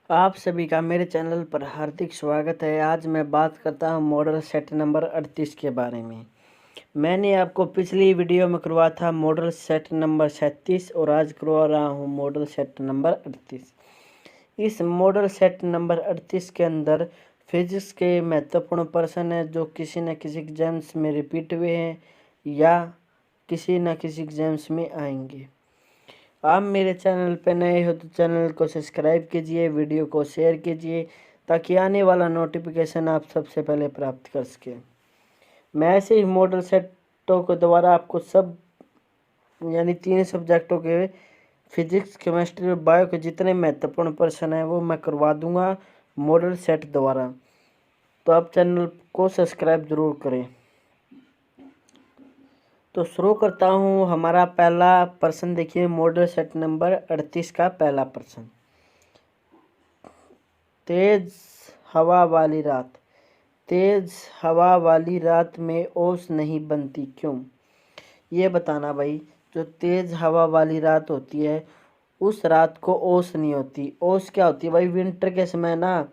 आप सभी का मेरे चैनल पर हार्दिक स्वागत है। आज मैं बात करता हूं मॉडल सेट नंबर 38 के बारे में। मैंने आपको पिछली वीडियो में करवाया था मॉडल सेट नंबर 37 और आज करवा रहा हूं मॉडल सेट नंबर 38। इस मॉडल सेट नंबर 38 के अंदर फिजिक्स के महत्वपूर्ण प्रश्न है जो किसी न किसी एग्जाम्स में रिपीट हुए हैं या किसी न किसी एग्जाम्स में आएंगे। आप मेरे चैनल पर नए हो तो चैनल को सब्सक्राइब कीजिए, वीडियो को शेयर कीजिए ताकि आने वाला नोटिफिकेशन आप सबसे पहले प्राप्त कर सकें। मैं ऐसे ही मॉडल सेटों के द्वारा आपको सब यानी 3 सब्जेक्टों के फिजिक्स, केमिस्ट्री और बायो के जितने महत्वपूर्ण प्रश्न हैं वो मैं करवा दूंगा मॉडल सेट द्वारा। तो आप चैनल को सब्सक्राइब जरूर करें। तो शुरू करता हूँ। हमारा पहला प्रश्न देखिए, मॉडल सेट नंबर 38 का पहला प्रश्न। तेज हवा वाली रात, तेज हवा वाली रात में ओस नहीं बनती क्यों? ये बताना भाई। जो तेज हवा वाली रात होती है उस रात को ओस नहीं होती। ओस क्या होती है भाई? विंटर के समय ना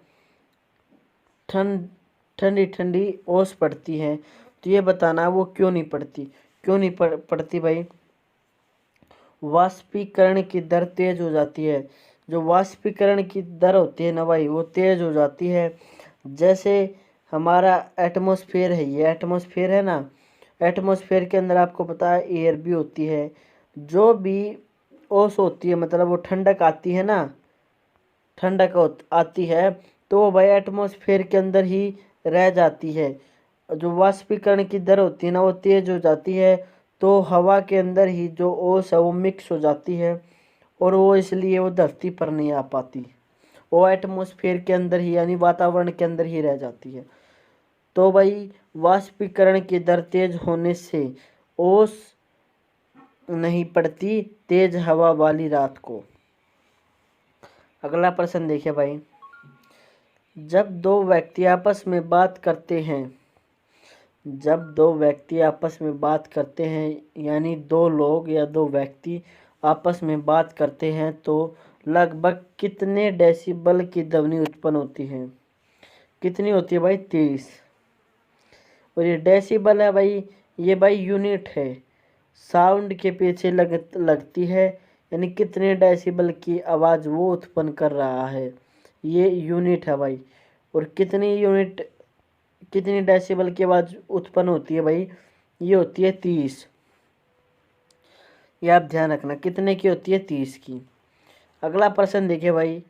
ठंडी ठंडी ओस पड़ती है। तो ये बताना वो क्यों नहीं पड़ती। क्यों नहीं पड़ती भाई? वाष्पीकरण की दर तेज हो जाती है। जो वाष्पीकरण की दर होती है ना भाई वो तेज हो जाती है। जैसे हमारा एटमॉस्फेयर है, ये एटमॉस्फेयर है ना, एटमॉस्फेयर के अंदर आपको पता है एयर भी होती है। जो भी ओस होती है मतलब वो ठंडक आती है ना, ठंडक आती है तो वो भाई एटमॉस्फेयर के अंदर ही रह जाती है। जो वाष्पीकरण की दर होती है ना वो तेज हो जाती है तो हवा के अंदर ही जो ओस है वो मिक्स हो जाती है और वो इसलिए वो धरती पर नहीं आ पाती। वो एटमॉस्फेयर के अंदर ही यानी वातावरण के अंदर ही रह जाती है। तो भाई वाष्पीकरण की दर तेज होने से ओस नहीं पड़ती तेज हवा वाली रात को। अगला प्रश्न देखिए भाई। जब दो व्यक्ति आपस में बात करते हैं, जब दो व्यक्ति आपस में बात करते हैं यानी दो लोग या दो व्यक्ति आपस में बात करते हैं तो लगभग कितने डेसिबल की ध्वनि उत्पन्न होती है? कितनी होती है भाई? 30। और ये डेसिबल है भाई, ये भाई यूनिट है, साउंड के पीछे लगती है यानी कितने डेसिबल की आवाज़ वो उत्पन्न कर रहा है, ये यूनिट है भाई। और कितनी डेसिबल की आवाज़ उत्पन्न होती है भाई? ये होती है 30। ये आप ध्यान रखना कितने की होती है? 30 की। अगला प्रश्न देखिए भाई।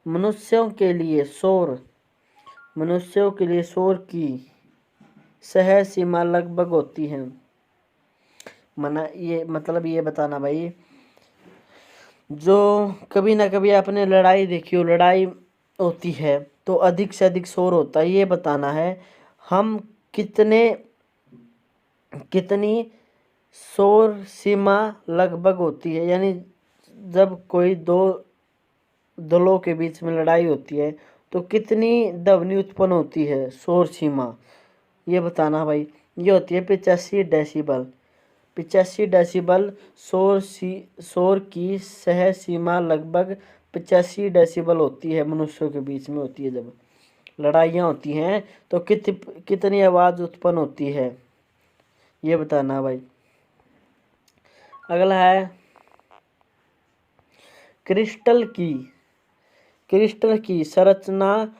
मनुष्यों के लिए शोर की सहज सीमा लगभग होती है। ये बताना भाई। जो कभी ना कभी आपने लड़ाई देखी हो, लड़ाई होती है तो अधिक से अधिक शोर होता है। ये बताना है हम कितनी शोर सीमा लगभग होती है, यानी जब कोई दो दलों के बीच में लड़ाई होती है तो कितनी ध्वनि उत्पन्न होती है, शोर सीमा। ये बताना भाई। ये होती है 85 डेसिबल। 85 डेसिबल शोर की सह सीमा लगभग 85 डेसिबल होती है। मनुष्यों के बीच में होती है जब लड़ाइयाँ होती हैं तो कितनी आवाज़ उत्पन्न होती है, ये बताना भाई। अगला है क्रिस्टल की संरचना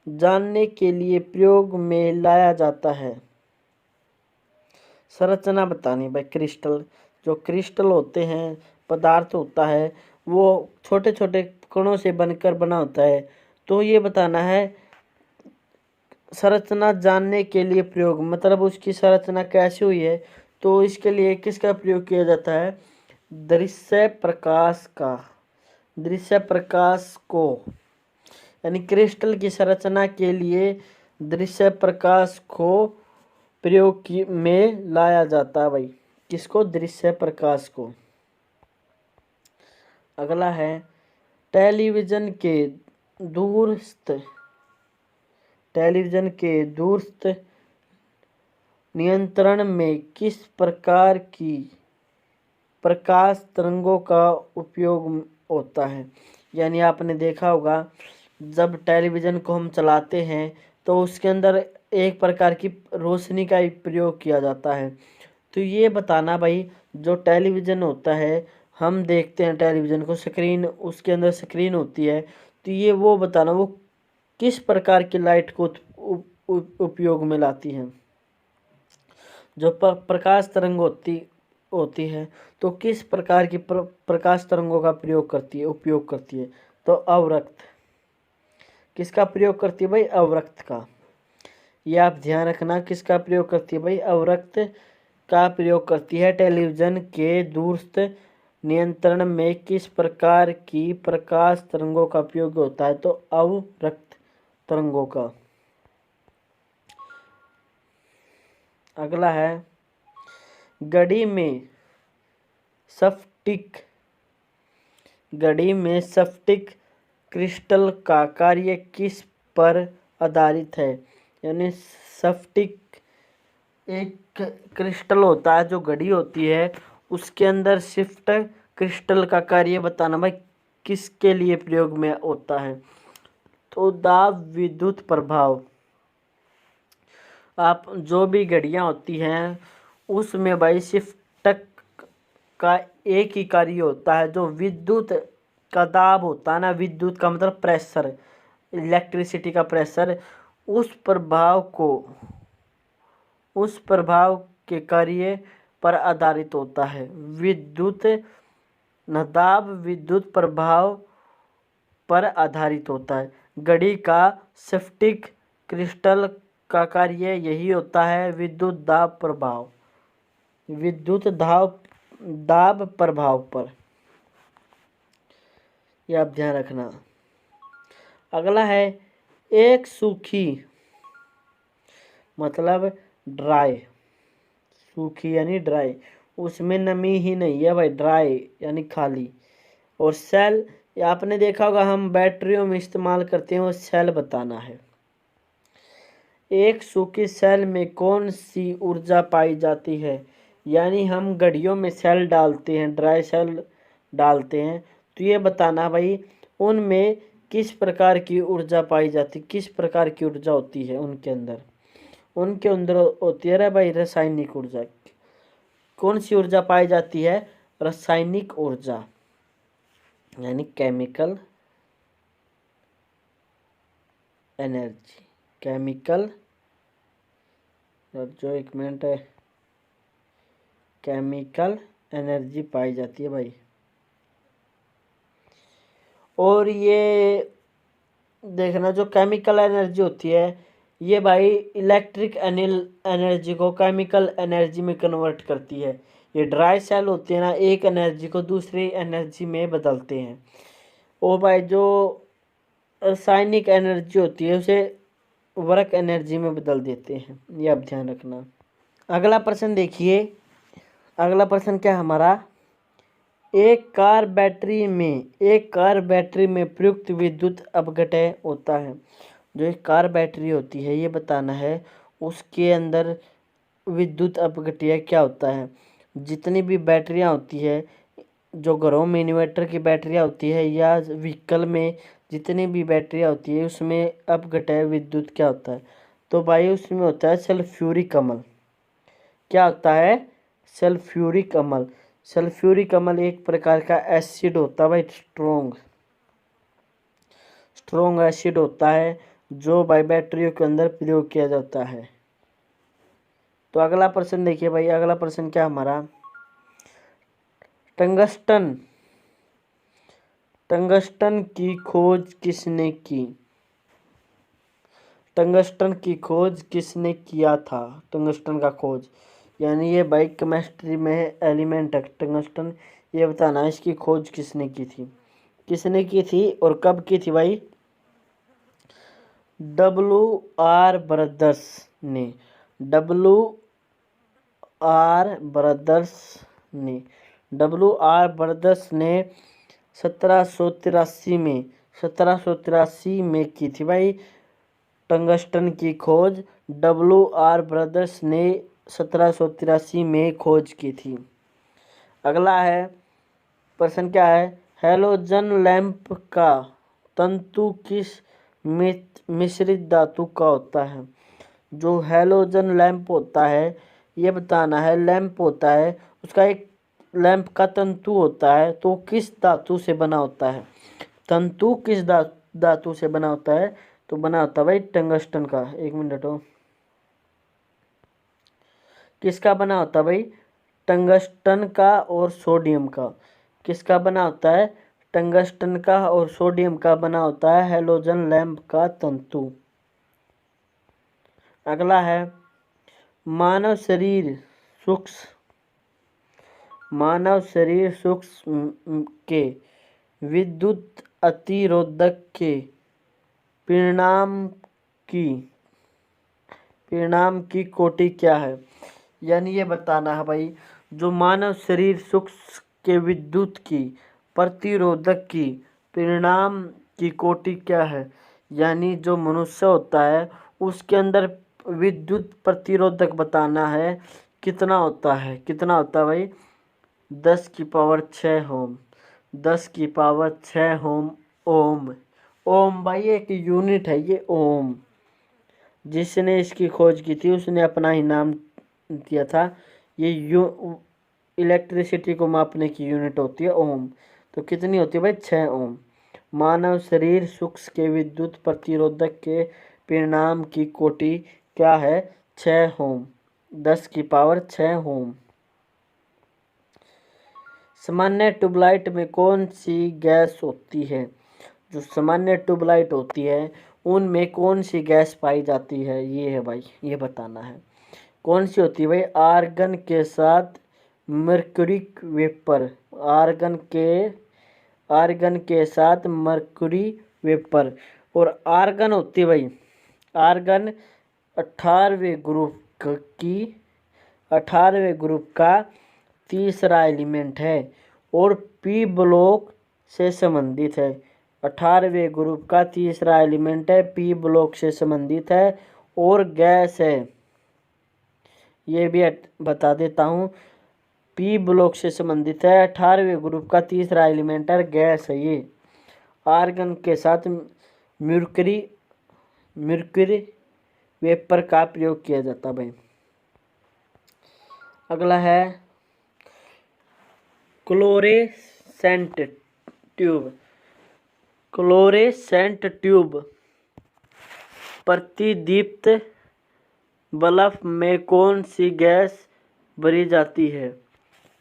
जानने के लिए प्रयोग में लाया जाता है। संरचना बतानी भाई। जो क्रिस्टल होते हैं, पदार्थ होता है वो छोटे छोटे कणों से बनकर बना होता है। तो ये बताना है संरचना जानने के लिए प्रयोग, मतलब उसकी संरचना कैसी हुई है। तो इसके लिए किसका प्रयोग किया जाता है? दृश्य प्रकाश को यानी क्रिस्टल की संरचना के लिए दृश्य प्रकाश को प्रयोग में लाया जाता है भाई। किसको? दृश्य प्रकाश को। अगला है टेलीविजन के दूरस्थ नियंत्रण में किस प्रकार की प्रकाश तरंगों का उपयोग होता है? यानी आपने देखा होगा जब टेलीविज़न को हम चलाते हैं तो उसके अंदर एक प्रकार की रोशनी का ही प्रयोग किया जाता है। तो ये बताना भाई, जो टेलीविज़न होता है, हम देखते हैं टेलीविज़न को, स्क्रीन, उसके अंदर स्क्रीन होती है, तो ये वो बताना वो किस प्रकार की लाइट को उपयोग में लाती है। जो प्रकाश तरंग होती है तो किस प्रकार की प्रकाश तरंगों का उपयोग करती है। तो अवरक्त। किसका प्रयोग करती है भाई? अवरक्त का। ये आप ध्यान रखना, किसका प्रयोग करती है भाई? अवरक्त का प्रयोग करती है। टेलीविज़न के दूरस्थ नियंत्रण में किस प्रकार की प्रकाश तरंगों का उपयोग होता है? तो अवरक्त तरंगों का। अगला है, घड़ी में स्फटिक क्रिस्टल का कार्य किस पर आधारित है? यानी स्फटिक एक क्रिस्टल होता है, जो घड़ी होती है, उसके अंदर स्फटिक क्रिस्टल का कार्य बताना भाई किसके लिए प्रयोग में होता है। तो दाब विद्युत प्रभाव। आप जो भी घड़ियाँ होती हैं उसमें भाई स्फटिक का एक ही कार्य होता है, जो विद्युत का दाब होता है ना, विद्युत का मतलब प्रेशर, इलेक्ट्रिसिटी का प्रेशर, उस प्रभाव के कार्य पर आधारित होता है। दाब विद्युत प्रभाव पर आधारित होता है। घड़ी का स्फटिक क्रिस्टल का कार्य यही होता है, विद्युत दाब प्रभाव पर। यह आप ध्यान रखना। अगला है, एक सूखी मतलब ड्राई, सूखी यानी ड्राई, उसमें नमी ही नहीं है भाई, ड्राई यानी खाली। और सेल, आपने देखा होगा हम बैटरियों में इस्तेमाल करते हैं, वो सेल बताना है। एक सूखी सेल में कौन सी ऊर्जा पाई जाती है? यानी हम घड़ियों में सेल डालते हैं, ड्राई सेल डालते हैं, तो ये बताना भाई उनमें किस प्रकार की ऊर्जा पाई जाती, किस प्रकार की ऊर्जा होती है उनके अंदर होती है भाई रासायनिक ऊर्जा। कौन सी ऊर्जा पाई जाती है? रासायनिक ऊर्जा यानी केमिकल एनर्जी। केमिकल एनर्जी पाई जाती है भाई। और ये देखना, जो केमिकल एनर्जी होती है ये भाई इलेक्ट्रिक एनर्जी को केमिकल एनर्जी में कन्वर्ट करती है। ये ड्राई सेल होती है ना, एक एनर्जी को दूसरी एनर्जी में बदलते हैं। और भाई जो रासायनिक एनर्जी होती है उसे वर्क एनर्जी में बदल देते हैं, ये आप ध्यान रखना। अगला प्रश्न देखिए, अगला प्रश्न क्या है हमारा? एक कार बैटरी में प्रयुक्त विद्युत अपघटय होता है। जो एक कार बैटरी होती है, ये बताना है उसके अंदर विद्युत अपघटय क्या होता है। जितनी भी बैटरियां होती है, जो घरों में इन्वर्टर की बैटरियां होती है या व्हीकल में जितनी भी बैटरियां होती है, उसमें अपघटय विद्युत क्या होता है? तो भाई उसमें होता है सल्फ्यूरिक अम्ल। क्या होता है? सल्फ्यूरिक अम्ल। सल्फ्यूरिक अम्ल एक प्रकार का एसिड होता है भाई, स्ट्रॉन्ग एसिड होता है, जो भाई बैटरियों के अंदर प्रयोग किया जाता है। तो अगला प्रश्न देखिए भाई, अगला प्रश्न क्या हमारा? टंगस्टन की खोज किसने की? टंगस्टन की खोज किसने किया था? टंगस्टन का खोज यानी ये भाई केमिस्ट्री में एलिमेंट है टंगस्टन, ये बताना है इसकी खोज किसने की थी और कब की थी भाई? WR ब्रदर्स ने 1783 में की थी भाई टंगस्टन की खोज। WR ब्रदर्स ने 1783 में खोज की थी। अगला है प्रश्न क्या है? हैलोजन लैंप का तंतु किस मिश्रित धातु का होता है? जो हैलोजन लैंप होता है, ये बताना है। लैंप होता है, उसका एक लैंप का तंतु होता है, तो किस धातु से बना होता है? तंतु किस धातु से बना होता है? तो बना होता है भाई टंगस्टन का। एक मिनट हो, किसका बना होता है भाई? टंगस्टन का और सोडियम का। किसका बना होता है? टंगस्टन का और सोडियम का बना होता है हैलोजन लैंप का तंतु। अगला है मानव शरीर सूक्ष्म के विद्युत अतिरोधक के परिणाम की कोटि क्या है? यानी ये बताना है भाई, जो मानव शरीर सूक्ष्म के विद्युत की प्रतिरोधक की परिणाम की कोटि क्या है? यानी जो मनुष्य होता है उसके अंदर विद्युत प्रतिरोधक बताना है, कितना होता है? कितना होता है भाई? 10⁶ ओम। 10⁶ ओम। ओम भाई एक यूनिट है ये, ओम। जिसने इसकी खोज की थी उसने अपना ही नाम दिया था। ये इलेक्ट्रिसिटी को मापने की यूनिट होती है ओम। तो कितनी होती है भाई? 6 ओम। मानव शरीर सूक्ष्म के विद्युत प्रतिरोधक के परिणाम की कोटि क्या है? 6 ओम। 10⁶ ओम। सामान्य ट्यूबलाइट में कौन सी गैस होती है? जो सामान्य ट्यूबलाइट होती है उनमें कौन सी गैस पाई जाती है? ये है भाई, ये बताना है। कौन सी होती है भाई? आर्गन के साथ मर्क्यूरिक वेपर। आर्गन के साथ मर्क्यूरी वेपर। और आर्गन होती है भाई, आर्गन 18वें ग्रुप का तीसरा एलिमेंट है और पी ब्लॉक से संबंधित है। 18वें ग्रुप का तीसरा एलिमेंट है, पी ब्लॉक से संबंधित है और गैस है। ये भी बता देता हूँ, पी ब्लॉक से संबंधित है, 18वें ग्रुप का तीसरा एलिमेंट है, गैस है ये। आर्गन के साथ मर्क्यूरी वेपर का प्रयोग किया जाता है भाई। अगला है फ्लोरेसेंट ट्यूब प्रतिदीप्त बल्ब में कौन सी गैस भरी जाती है?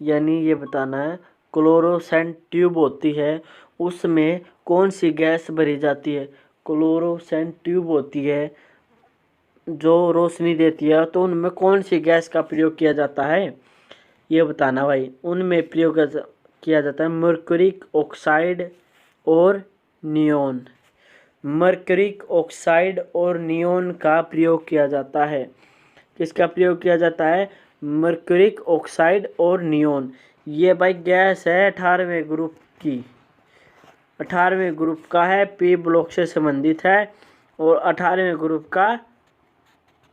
यानी ये बताना है, फ्लोरेसेंट ट्यूब होती है उसमें कौन सी गैस भरी जाती है? फ्लोरेसेंट ट्यूब होती है जो रोशनी देती है, तो उनमें कौन सी गैस का प्रयोग किया जाता है? ये बताना भाई। उनमें प्रयोग किया जाता है मर्क्यूरिक ऑक्साइड और नियोन। मर्क्यूरिक ऑक्साइड और नियोन का प्रयोग किया जाता है। किसका प्रयोग किया जाता है? मर्क्यूरिक ऑक्साइड और नियोन। ये भाई गैस है 18वें ग्रुप की, 18वें ग्रुप का है, पी ब्लॉक से संबंधित है और 18वें ग्रुप का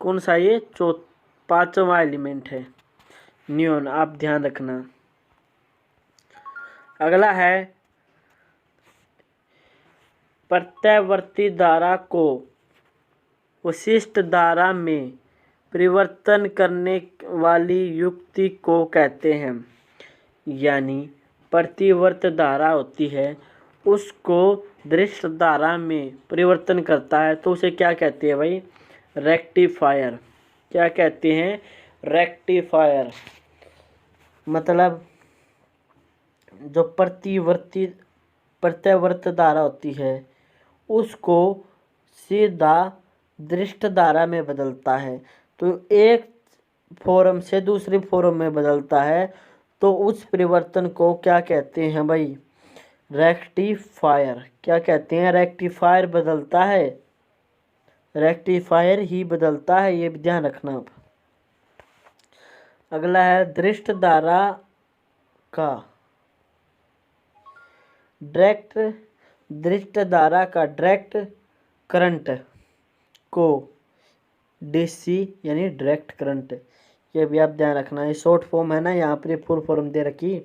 कौन सा? ये 5वां एलिमेंट है, नियोन। आप ध्यान रखना। अगला है प्रत्यावर्ती धारा को विशिष्ट धारा में परिवर्तन करने वाली युक्ति को कहते हैं। यानी प्रतिवर्त धारा होती है उसको दृश्य धारा में परिवर्तन करता है तो उसे क्या कहते हैं भाई? रेक्टिफायर। क्या कहते हैं? रेक्टिफायर। मतलब जो प्रत्यावर्त धारा होती है उसको सीधा दृश्य धारा में बदलता है, तो एक फॉर्म से दूसरी फॉर्म में बदलता है, तो उस परिवर्तन को क्या कहते हैं भाई? रेक्टिफायर। क्या कहते हैं? रेक्टिफायर बदलता है, रेक्टिफायर ही बदलता है, ये ध्यान रखना आप। अगला है दृश्य धारा का डायरेक्ट करंट को डीसी यानी डायरेक्ट करंट, ये भी आप ध्यान रखना। ये शॉर्ट फॉर्म है ना, यहाँ पर फुल फॉर्म दे रखी।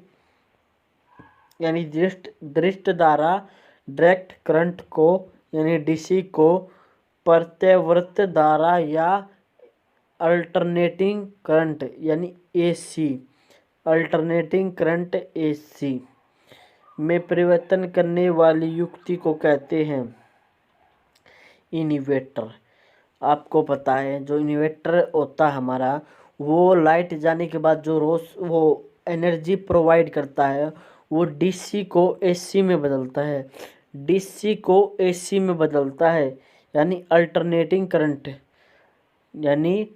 यानी दृश्य धारा डायरेक्ट करंट को यानी डीसी को प्रत्यावर्ती धारा या अल्टरनेटिंग करंट यानी एसी अल्टरनेटिंग करंट एसी में परिवर्तन करने वाली युक्ति को कहते हैं इन्वर्टर। आपको पता है जो इन्वर्टर होता है हमारा, वो लाइट जाने के बाद जो वो एनर्जी प्रोवाइड करता है, वो डीसी को एसी में बदलता है। डीसी को एसी में बदलता है यानी अल्टरनेटिंग करंट, यानी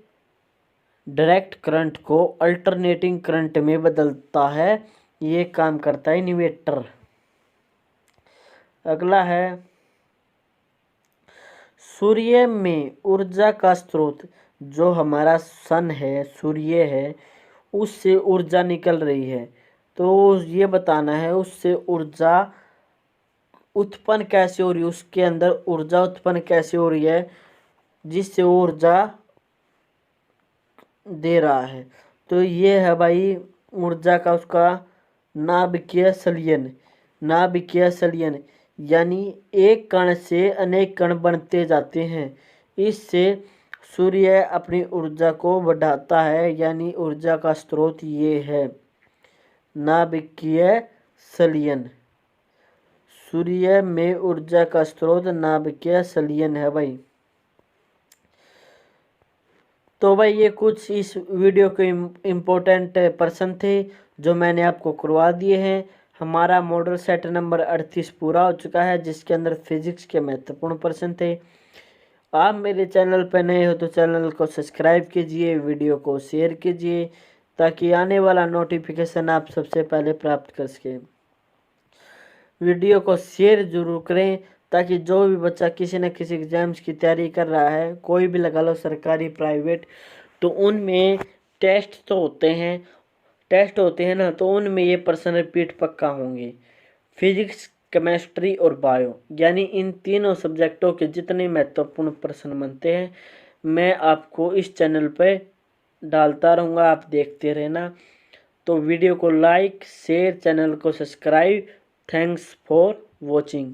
डायरेक्ट करंट को अल्टरनेटिंग करंट में बदलता है। ये काम करता है इन्वर्टर। अगला है सूर्य में ऊर्जा का स्रोत। जो हमारा सन है, सूर्य है, उससे ऊर्जा निकल रही है, तो ये बताना है उससे ऊर्जा उत्पन्न कैसे हो रही है, उसके अंदर ऊर्जा उत्पन्न कैसे हो रही है जिससे ऊर्जा दे रहा है। तो ये है भाई ऊर्जा का उसका नाभिकीय संलयन। नाभिकीय संलयन यानी एक कण से अनेक कण बनते जाते हैं। इससे सूर्य अपनी ऊर्जा को बढ़ाता है, यानी ऊर्जा का स्रोत ये है नाभिकीय संलयन। सूर्य में ऊर्जा का स्रोत नाभिकीय संलयन है भाई। तो भाई ये कुछ इस वीडियो के इम्पोर्टेंट प्रश्न थे जो मैंने आपको करवा दिए हैं। हमारा मॉडल सेट नंबर 38 पूरा हो चुका है, जिसके अंदर फिजिक्स के महत्वपूर्ण प्रश्न थे। आप मेरे चैनल पर नए हो तो चैनल को सब्सक्राइब कीजिए, वीडियो को शेयर कीजिए ताकि आने वाला नोटिफिकेशन आप सबसे पहले प्राप्त कर सकें। वीडियो को शेयर जरूर करें ताकि जो भी बच्चा किसी न किसी एग्जाम्स की तैयारी कर रहा है, कोई भी लगा लो सरकारी प्राइवेट, तो उनमें टेस्ट होते हैं ना, तो उनमें ये प्रश्न रिपीट पक्का होंगे। फिजिक्स, केमिस्ट्री और बायो यानी इन तीनों सब्जेक्टों के जितने महत्वपूर्ण प्रश्न बनते हैं मैं आपको इस चैनल पर डालता रहूँगा, आप देखते रहना। तो वीडियो को लाइक, शेयर, चैनल को सब्सक्राइब। Thanks for watching.